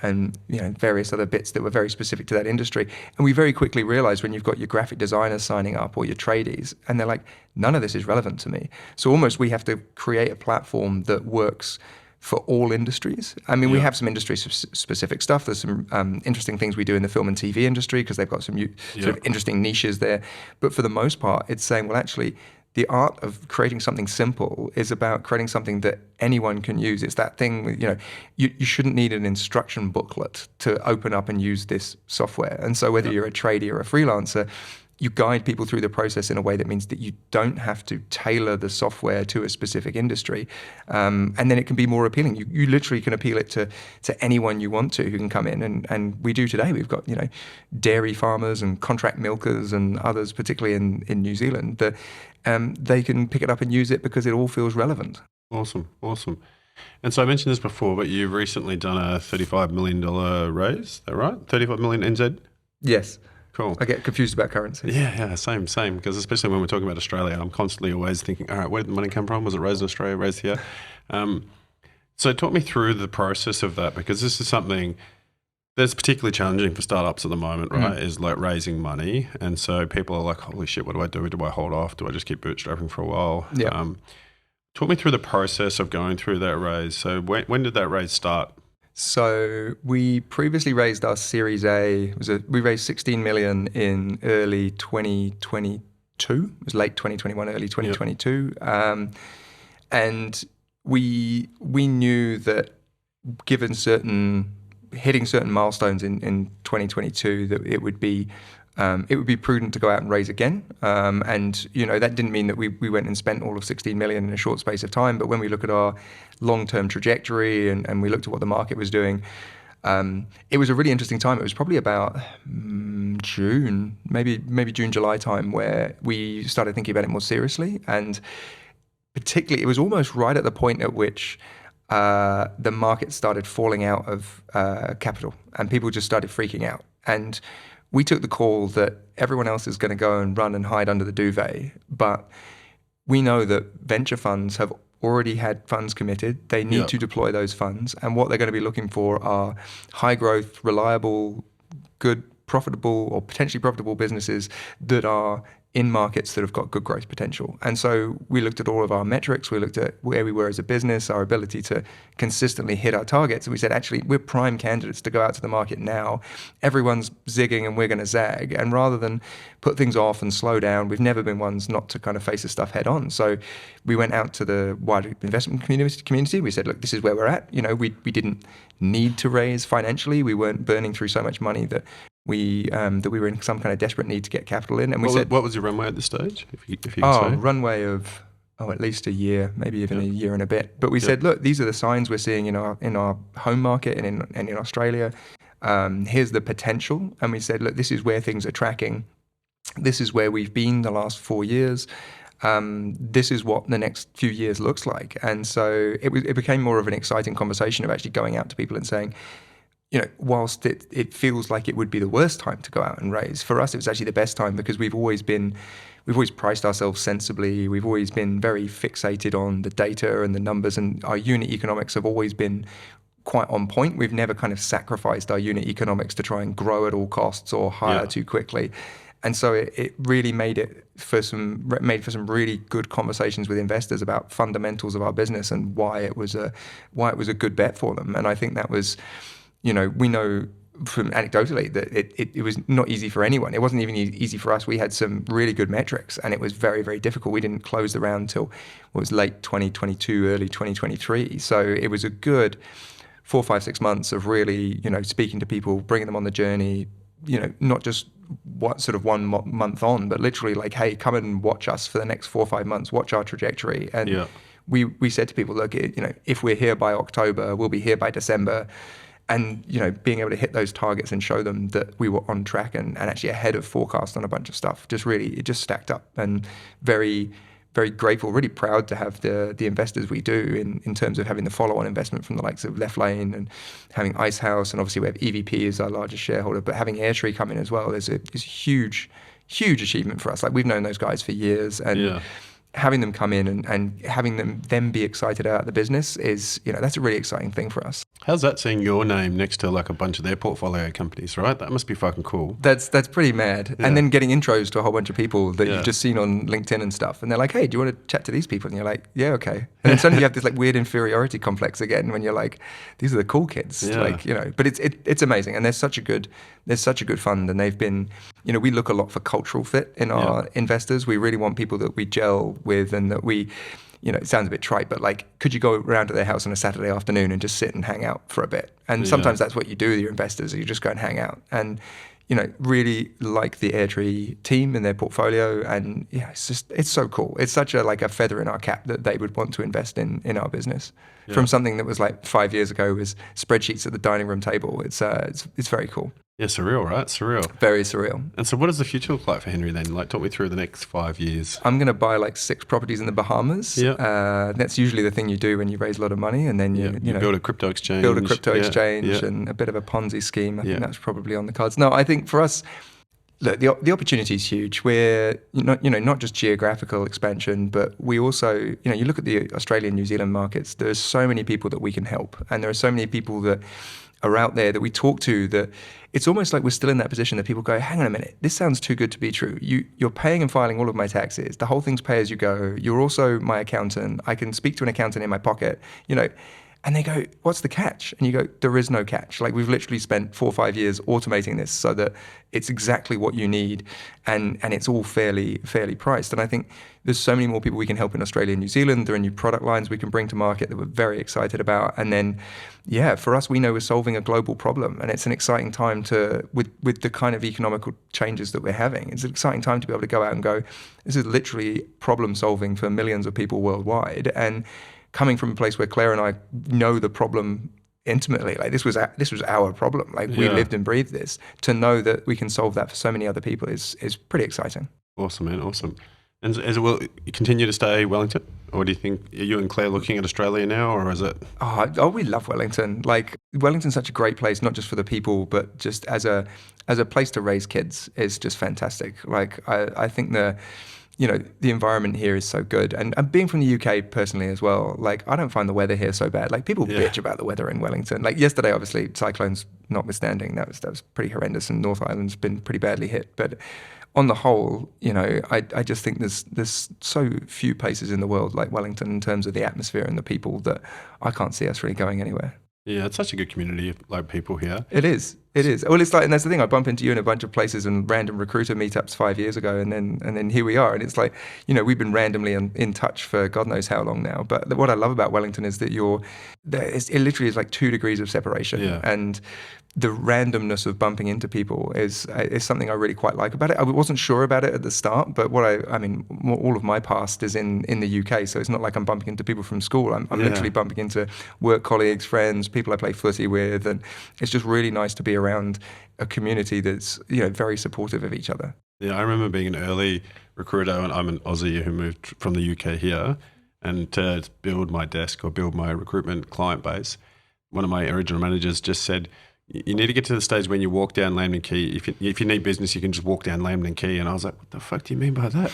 various other bits that were very specific to that industry. And we very quickly realized when you've got your graphic designers signing up or your tradies, and they're like, none of this is relevant to me. So almost we have to create a platform that works for all industries. I mean, we have some industry-specific stuff. There's some interesting things we do in the film and TV industry because they've got some sort of interesting niches there. But for the most part, it's saying, well, actually, the art of creating something simple is about creating something that anyone can use. It's that thing, you shouldn't need an instruction booklet to open up and use this software. And so whether you're a tradie or a freelancer, you guide people through the process in a way that means that you don't have to tailor the software to a specific industry. And then it can be more appealing. You literally can appeal it to anyone you want to who can come in. And we do today. We've got, dairy farmers and contract milkers and others, particularly in New Zealand, that they can pick it up and use it because it all feels relevant. Awesome. And so I mentioned this before, but you've recently done a $35 million raise, is that right? 35 million NZ? Yes. Cool. I get confused about currency. Yeah, same. Because especially when we're talking about Australia, I'm constantly always thinking, all right, where did the money come from? Was it raised in Australia, raised here? So talk me through the process of that, because this is something that's particularly challenging for startups at the moment, right? Is like raising money. And so people are like, holy shit, what do I do? Do I hold off? Do I just keep bootstrapping for a while? Yeah. Talk me through the process of going through that raise. So when did that raise start? So we previously raised our Series A. We raised 16 million in early 2022. It was late 2021, early 2022. And we knew that given hitting certain milestones in 2022, that it would be prudent to go out and raise again. And that didn't mean that we went and spent all of 16 million in a short space of time. But when we look at our long-term trajectory and we looked at what the market was doing, it was a really interesting time. It was probably about June, maybe June, July time, where we started thinking about it more seriously. And particularly, it was almost right at the point at which the market started falling out of capital and people just started freaking out. And we took the call that everyone else is going to go and run and hide under the duvet, but we know that venture funds have already had funds committed. They need to deploy those funds, and what they're going to be looking for are high growth, reliable, good, profitable or potentially profitable businesses that are in markets that have got good growth potential. And so we looked at all of our metrics, we looked at where we were as a business, our ability to consistently hit our targets, and we said, actually, we're prime candidates to go out to the market now. Everyone's zigging and we're going to zag. And rather than put things off and slow down, we've never been ones not to kind of face this stuff head on. So we went out to the wider investment community. We said, look, this is where we're at. We didn't need to raise financially. We weren't burning through so much money that we were in some kind of desperate need to get capital in. And we said, what was your runway at this stage? If you can say. Runway of at least a year, maybe even a year and a bit. But we said, look, these are the signs we're seeing in our home market and in Australia. Here's the potential. And we said, look, this is where things are tracking. This is where we've been the last 4 years. This is what the next few years looks like. And so it became more of an exciting conversation of actually going out to people and saying, whilst it feels like it would be the worst time to go out and raise, for us it was actually the best time because we've always priced ourselves sensibly. We've always been very fixated on the data and the numbers, and our unit economics have always been quite on point. We've never kind of sacrificed our unit economics to try and grow at all costs or hire too quickly. And so it really made for some really good conversations with investors about fundamentals of our business and why it was a good bet for them. And I think that was, we know from anecdotally that it was not easy for anyone. It wasn't even easy for us. We had some really good metrics and it was very, very difficult. We didn't close the round until it was late 2022, early 2023. So it was a good 4, 5, 6 months of really, speaking to people, bringing them on the journey, not just one month on, but literally like, hey, come and watch us for the next 4 or 5 months, watch our trajectory. And we said to people, look, if we're here by October, we'll be here by December. And, being able to hit those targets and show them that we were on track and actually ahead of forecast on a bunch of stuff, it just stacked up. And very, very grateful, really proud to have the investors we do in terms of having the follow-on investment from the likes of Left Lane and having Icehouse. And obviously we have EVP as our largest shareholder, but having Hnry come in as well is a huge, huge achievement for us. Like, we've known those guys for years, and having them come in and having them be excited about the business is, that's a really exciting thing for us. How's that, seeing your name next to like a bunch of their portfolio companies, right? That must be fucking cool. That's pretty mad. Yeah. And then getting intros to a whole bunch of people that you've just seen on LinkedIn and stuff. And they're like, hey, do you want to chat to these people? And you're like, yeah, okay. And then suddenly you have this like weird inferiority complex again when you're like, these are the cool kids. Yeah. Like, but it's amazing. And there's such a good fund. And they've been, we look a lot for cultural fit in our investors. We really want people that we gel with and that we, it sounds a bit trite, but like, could you go around to their house on a Saturday afternoon and just sit and hang out for a bit? And sometimes that's what you do with your investors. You just go and hang out and, really like the Hnry team and their portfolio. And it's so cool. It's such a feather in our cap that they would want to invest in our business from something that was like 5 years ago was spreadsheets at the dining room table. It's very cool. Yeah, surreal, right? Surreal. Very surreal. And so what does the future look like for Hnry then? Like, talk me through the next 5 years. I'm going to buy like 6 properties in the Bahamas. Yeah. That's usually the thing you do when you raise a lot of money, and then you build a crypto exchange. And a bit of a Ponzi scheme. I think that's probably on the cards. No, I think for us, look, the opportunity is huge. We're not just geographical expansion, but we also, you look at the Australian, New Zealand markets. There's so many people that we can help, and there are so many people that are out there that we talk to that it's almost like we're still in that position that people go, hang on a minute, this sounds too good to be true. You're paying and filing all of my taxes. The whole thing's pay as you go. You're also my accountant. I can speak to an accountant in my pocket, And they go, what's the catch? And you go, there is no catch. Like, we've literally spent 4 or 5 years automating this so that it's exactly what you need, and it's all fairly priced. And I think there's so many more people we can help in Australia and New Zealand. There are new product lines we can bring to market that we're very excited about. And then, for us, we know we're solving a global problem, and it's an exciting time with the kind of economical changes that we're having. It's an exciting time to be able to go out and go, this is literally problem solving for millions of people worldwide. And coming from a place where Claire and I know the problem intimately, like this was our problem. Like, we lived and breathed this. To know that we can solve that for so many other people is pretty exciting. Awesome, man. Awesome. And will it continue to stay Wellington, or do you think, are you and Claire looking at Australia now, or is it? Oh, we love Wellington. Like, Wellington's such a great place, not just for the people, but just as a place to raise kids is just fantastic. Like, I think the environment here is so good. And being from the UK personally as well, like, I don't find the weather here so bad. Like, people bitch about the weather in Wellington. Like, yesterday, obviously, cyclones notwithstanding, that was pretty horrendous, and North Island's been pretty badly hit. But on the whole, I just think there's so few places in the world like Wellington in terms of the atmosphere and the people that I can't see us really going anywhere. Yeah, it's such a good community of like people here. It is. Well, it's like, and that's the thing. I bump into you in a bunch of places and random recruiter meetups 5 years ago, and then here we are. And it's like, we've been randomly in touch for God knows how long now. But what I love about Wellington is that it literally is like 2 degrees of separation, and the randomness of bumping into people is something I really quite like about it. I wasn't sure about it at the start, but all of my past is in the UK, so it's not like I'm bumping into people from school. I'm literally bumping into work colleagues, friends, people I play footy with, and it's just really nice to be around a community that's very supportive of each other. Yeah, I remember being an early recruiter, and I'm an Aussie who moved from the UK here, and to build my desk or build my recruitment client base, one of my original managers just said, you need to get to the stage when you walk down Lambton Quay. If you need business, you can just walk down Lambton Quay. And I was like, what the fuck do you mean by that?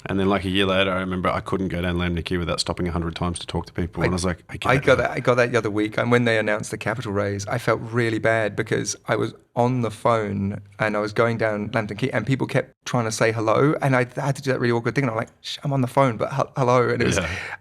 And then like a year later, I remember I couldn't go down Lambton Quay without stopping 100 times to talk to people. And I was like, I got that the other week. And when they announced the capital raise, I felt really bad because I was on the phone and I was going down Lambton Quay and people kept trying to say hello. And I had to do that really awkward thing. And I'm like, I'm on the phone, but hello. And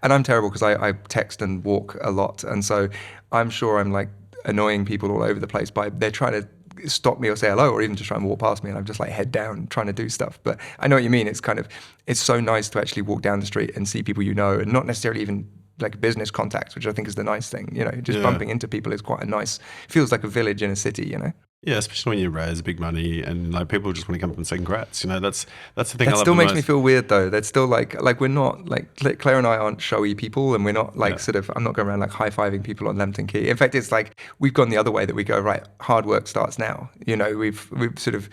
and I'm terrible because I text and walk a lot. And so I'm sure I'm like annoying people all over the place by they're trying to stop me or say hello or even just try and walk past me, and I'm just like head down trying to do stuff. But I know what you mean. It's so nice to actually walk down the street and see people and not necessarily even like business contacts, which I think is the nice thing. Just bumping into people is quite a nice, feels like a village in a city. Yeah, especially when you raise big money and like people just want to come up and say congrats. That's the thing. That still makes me feel weird though. That's still like we're not like Claire and I aren't showy people, and we're not like sort of. I'm not going around like high-fiving people on Lambton Key. In fact, it's like we've gone the other way, that we go, right, hard work starts now. We've sort of.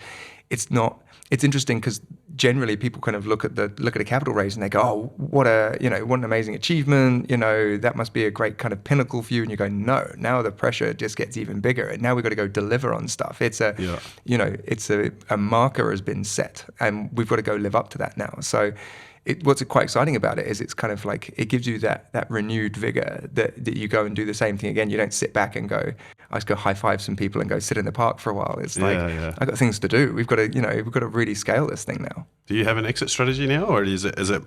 It's not. It's interesting because generally people kind of look at a capital raise and they go, oh, what an amazing achievement. That must be a great kind of pinnacle for you. And you go, no, now the pressure just gets even bigger. And now we've got to go deliver on stuff. It's a marker has been set, and we've got to go live up to that now. So what's quite exciting about it is it's kind of like it gives you that renewed vigor that you go and do the same thing again. You don't sit back and go, I just go high five some people and go sit in the park for a while. It's like I've got things to do. We've got to really scale this thing now. Do you have an exit strategy now, or is it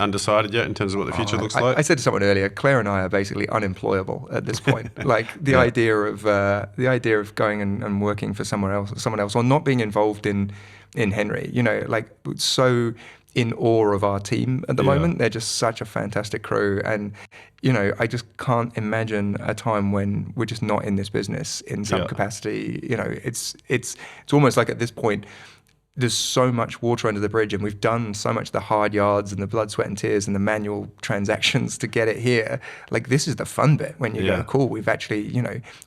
undecided yet in terms of what the future looks like? I said to someone earlier, Claire and I are basically unemployable at this point. Like the idea of going and working for someone else, or not being involved in Hnry. Like so in awe of our team at the moment. They're just such a fantastic crew, and I just can't imagine a time when we're just not in this business in some capacity. It's almost like at this point there's so much water under the bridge, and we've done so much the hard yards and the blood, sweat and tears and the manual transactions to get it here. Like this is the fun bit when you go, cool, we've actually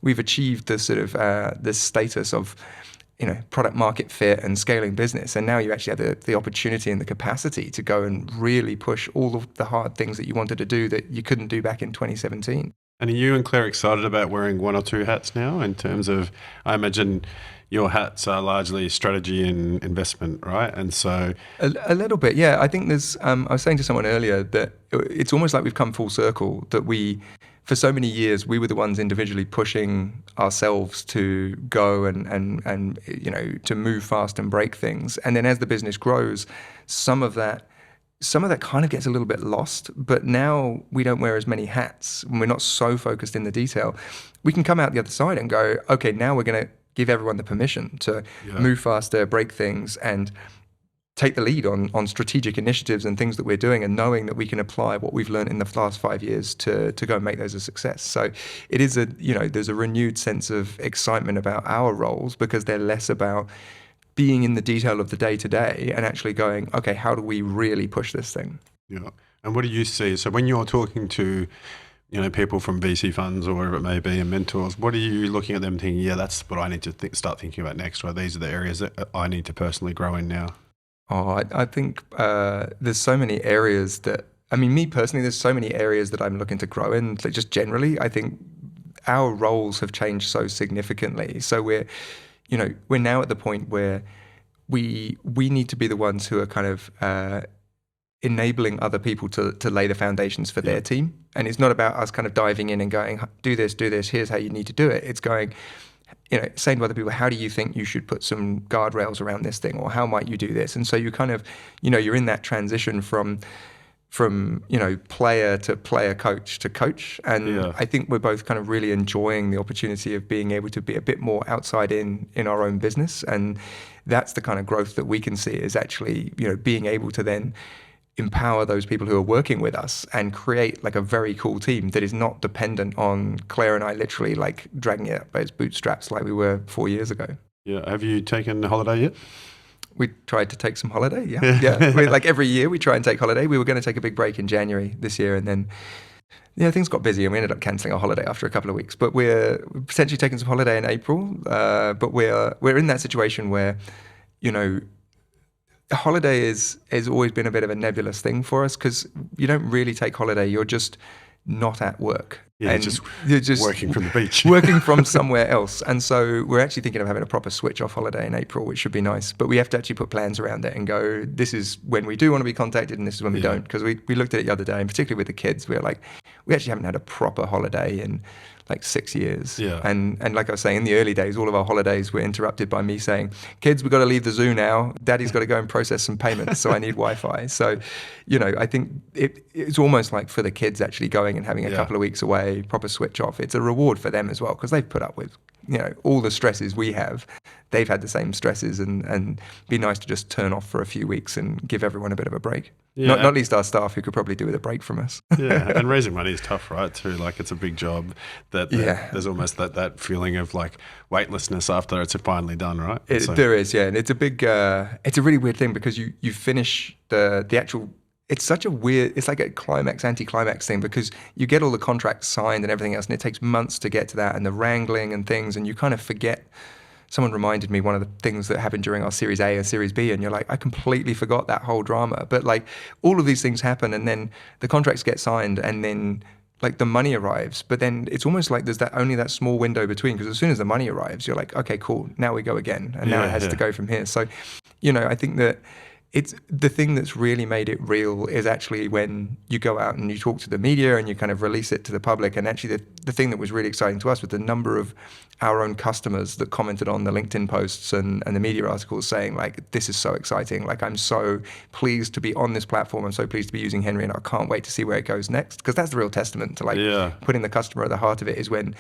we've achieved the sort of the status of product market fit and scaling business. And now you actually have the opportunity and the capacity to go and really push all of the hard things that you wanted to do that you couldn't do back in 2017. And are you and Claire excited about wearing one or two hats now in terms of, I imagine your hats are largely strategy and investment, right? And so... A little bit, yeah. I think there's, I was saying to someone earlier that it's almost like we've come full circle, that for so many years, we were the ones individually pushing ourselves to go and to move fast and break things. And then as the business grows, some of that kind of gets a little bit lost. But now we don't wear as many hats, and we're not so focused in the detail. We can come out the other side and go, okay, now we're going to give everyone the permission to move faster, break things, and take the lead on strategic initiatives and things that we're doing, and knowing that we can apply what we've learned in the last 5 years to go and make those a success. So it is there's a renewed sense of excitement about our roles, because they're less about being in the detail of the day-to-day and actually going, okay, how do we really push this thing? Yeah. And what do you see? So when you're talking to people from VC funds or wherever it may be and mentors, what are you looking at them thinking, that's what I need to start thinking about next, or these are the areas that I need to personally grow in now? Oh, I think there's so many areas that, me personally, there's so many areas that I'm looking to grow in. Like just generally, I think our roles have changed so significantly. So we're now at the point where we need to be the ones who are kind of enabling other people to lay the foundations for their team. And it's not about us kind of diving in and going, do this, here's how you need to do it. It's going, saying to other people, how do you think you should put some guardrails around this thing, or how might you do this? And so you kind of, you're in that transition from player to player, coach to coach. And I think we're both kind of really enjoying the opportunity of being able to be a bit more outside in our own business. And that's the kind of growth that we can see, is actually, being able to then empower those people who are working with us and create like a very cool team that is not dependent on Claire and I literally like dragging it up by its bootstraps like we were 4 years ago. Yeah. Have you taken a holiday yet? We tried to take some holiday, yeah. Like every year we try and take holiday. We were going to take a big break in January this year, and then things got busy and we ended up cancelling our holiday after a couple of weeks. But we're potentially taking some holiday in April. But we're in that situation where, holiday has always been a bit of a nebulous thing for us, because you don't really take holiday. You're just not at work. Yeah, and you're just working from the beach. Working from somewhere else. And so we're actually thinking of having a proper switch off holiday in April, which should be nice. But we have to actually put plans around it and go, this is when we do want to be contacted and this is when we don't. Because we looked at it the other day, and particularly with the kids, we were like, we actually haven't had a proper holiday in like 6 years. Yeah. And like I was saying, in the early days, all of our holidays were interrupted by me saying, kids, we've got to leave the zoo now. Daddy's got to go and process some payments, so I need Wi-Fi. So, I think it's almost like for the kids actually going and having a couple of weeks away, proper switch off. It's a reward for them as well, because they've put up with, all the stresses we have, they've had the same stresses, and be nice to just turn off for a few weeks and give everyone a bit of a break. Yeah. Not least our staff, who could probably do with a break from us. Yeah, and raising money is tough, right? Too, like it's a big job. That there's almost that feeling of like weightlessness after it's finally done, right? There is, yeah, and it's a big, it's a really weird thing because you finish the actual. It's such a weird, it's like a climax, anti-climax thing, because you get all the contracts signed and everything else, and it takes months to get to that, and the wrangling and things, and you kind of forget. Someone reminded me one of the things that happened during our Series A and Series B, and you're like, I completely forgot that whole drama. But like all of these things happen, and then the contracts get signed, and then like the money arrives. But then it's almost like there's only that small window between, because as soon as the money arrives, you're like, okay, cool, now we go again, and now it has to go from here. So, I think that it's the thing that's really made it real is actually when you go out and you talk to the media and you kind of release it to the public. And actually the thing that was really exciting to us was the number of our own customers that commented on the LinkedIn posts and the media articles saying like, this is so exciting. Like, I'm so pleased to be on this platform. I'm so pleased to be using Hnry, and I can't wait to see where it goes next. Because that's the real testament to putting the customer at the heart of it, is when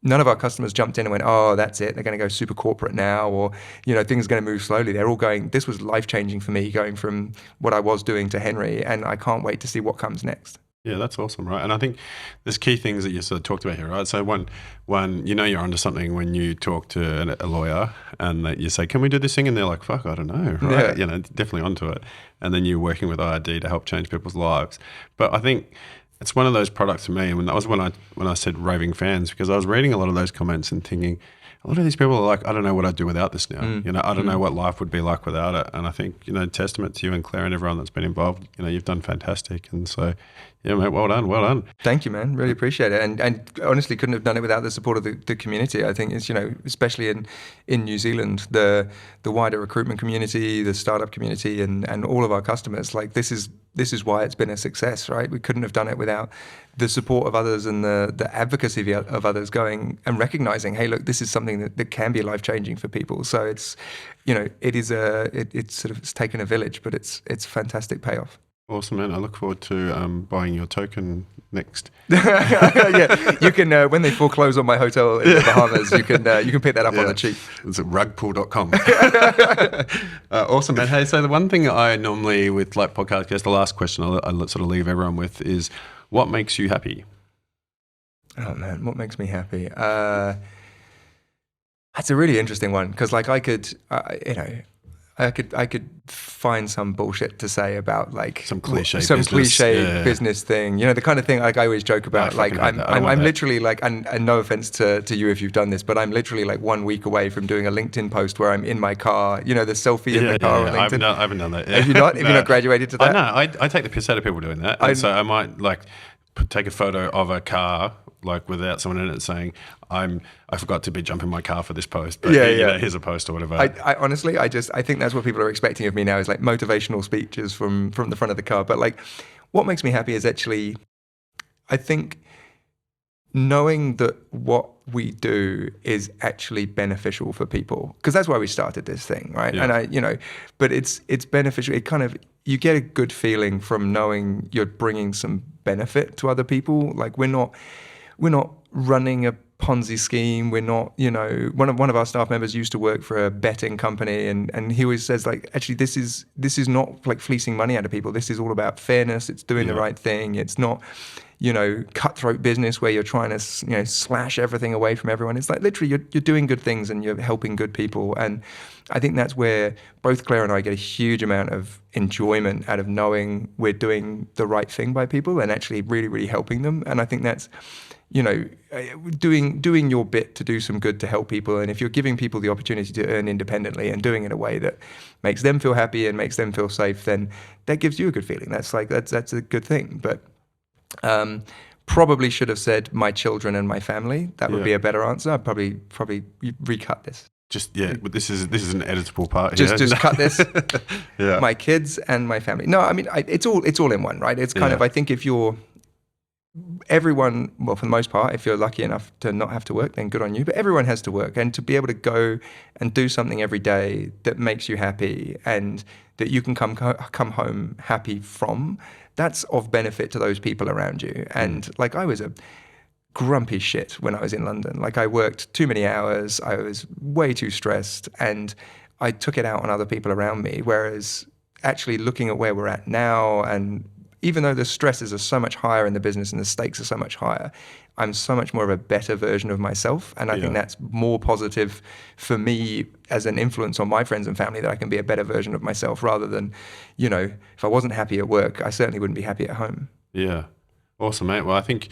none of our customers jumped in and went, oh, that's it, they're going to go super corporate now, or, things are going to move slowly. They're all going, this was life-changing for me, going from what I was doing to Hnry, and I can't wait to see what comes next. Yeah, that's awesome, right? And I think there's key things that you sort of talked about here, right? So one, you're onto something when you talk to a lawyer and that you say, can we do this thing? And they're like, fuck, I don't know, right? Yeah. Definitely onto it. And then you're working with IRD to help change people's lives. But I think it's one of those products to me, and that was when I said raving fans, because I was reading a lot of those comments and thinking, a lot of these people are like, I don't know what I'd do without this now. I don't know what life would be like without it. And I think, testament to you and Claire and everyone that's been involved, you've done fantastic. And so, yeah, mate, well done. Thank you, man. Really appreciate it. And honestly, couldn't have done it without the support of the community. I think it's, especially in New Zealand, the wider recruitment community, the startup community, and all of our customers. Like, this is why it's been a success, right? We couldn't have done it without the support of others and the advocacy of others going and recognizing, hey, look, this is something that can be life-changing for people. So it's, it's taken a village, but it's fantastic payoff. Awesome, man. I look forward to buying your token next. Yeah, you can, when they foreclose on my hotel in the Bahamas, you can pick that up on the cheap. It's at rugpool.com. Awesome, man. Hey, so the one thing I normally with like podcast guests, the last question I sort of leave everyone with is, what makes you happy? Oh man, what makes me happy? That's a really interesting one, because like I could find some bullshit to say about like some cliche business thing, the kind of thing like I always joke about. Like I'm literally like, and no offense to you if you've done this, but I'm literally like 1 week away from doing a LinkedIn post where I'm in my car, the selfie in the car on LinkedIn. I haven't done that. Yeah. Have you not? Have you not graduated to that? I take the piss out of people doing that. And so I might like take a photo of a car like without someone in it saying, I forgot to be jumping my car for this post, but here's a post or whatever. I honestly, I think that's what people are expecting of me now, is like motivational speeches from the front of the car. But like, what makes me happy is actually, I think, knowing that what we do is actually beneficial for people, because that's why we started this thing, right? Yeah. And but it's beneficial. It kind of, you get a good feeling from knowing you're bringing some benefit to other people. Like, we're not running a Ponzi scheme. We're not, one of our staff members used to work for a betting company, and he always says, like, actually this is not like fleecing money out of people. This is all about fairness. It's doing the right thing. It's not, cutthroat business where you're trying to, slash everything away from everyone. It's like literally you're doing good things and you're helping good people. And I think that's where both Claire and I get a huge amount of enjoyment out of knowing we're doing the right thing by people and actually really, really helping them. And I think that's, doing your bit to do some good to help people. And if you're giving people the opportunity to earn independently and doing it in a way that makes them feel happy and makes them feel safe, then that gives you a good feeling. That's a good thing. But probably should have said my children and my family. That would be a better answer. I'd probably recut this. But this is an editable part. Just cut this. My kids and my family. No, I mean it's all in one, right? It's kind of, I think if you're everyone, well, for the most part, if you're lucky enough to not have to work, then good on you. But everyone has to work, and to be able to go and do something every day that makes you happy and that you can come home happy from, that's of benefit to those people around you. And like, I was grumpy shit when I was in London. Like I worked too many hours, I was way too stressed, and I took it out on other people around me. Whereas actually looking at where we're at now, and even though the stresses are so much higher in the business and the stakes are so much higher, I'm so much more of a better version of myself. And I think that's more positive for me as an influence on my friends and family, that I can be a better version of myself rather than, if I wasn't happy at work, I certainly wouldn't be happy at home. Yeah. Awesome, mate. Well, I think,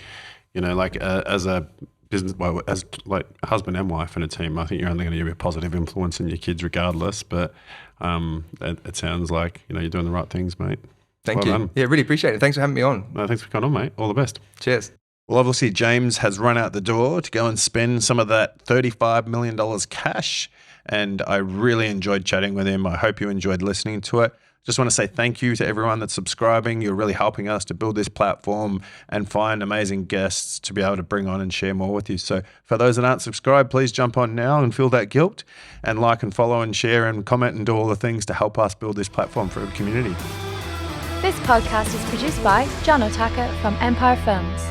as a business, as like husband and wife in a team, I think you're only going to be a positive influence on your kids regardless. But it sounds like, you're doing the right things, mate. Thank you. Done. Yeah, really appreciate it. Thanks for having me on. No, thanks for coming on, mate. All the best. Cheers. Well, obviously, James has run out the door to go and spend some of that $35 million cash, and I really enjoyed chatting with him. I hope you enjoyed listening to it. Just want to say thank you to everyone that's subscribing. You're really helping us to build this platform and find amazing guests to be able to bring on and share more with you. So for those that aren't subscribed, please jump on now and feel that guilt, and like and follow and share and comment and do all the things to help us build this platform for a community. This podcast is produced by John Otaka from Empire Films.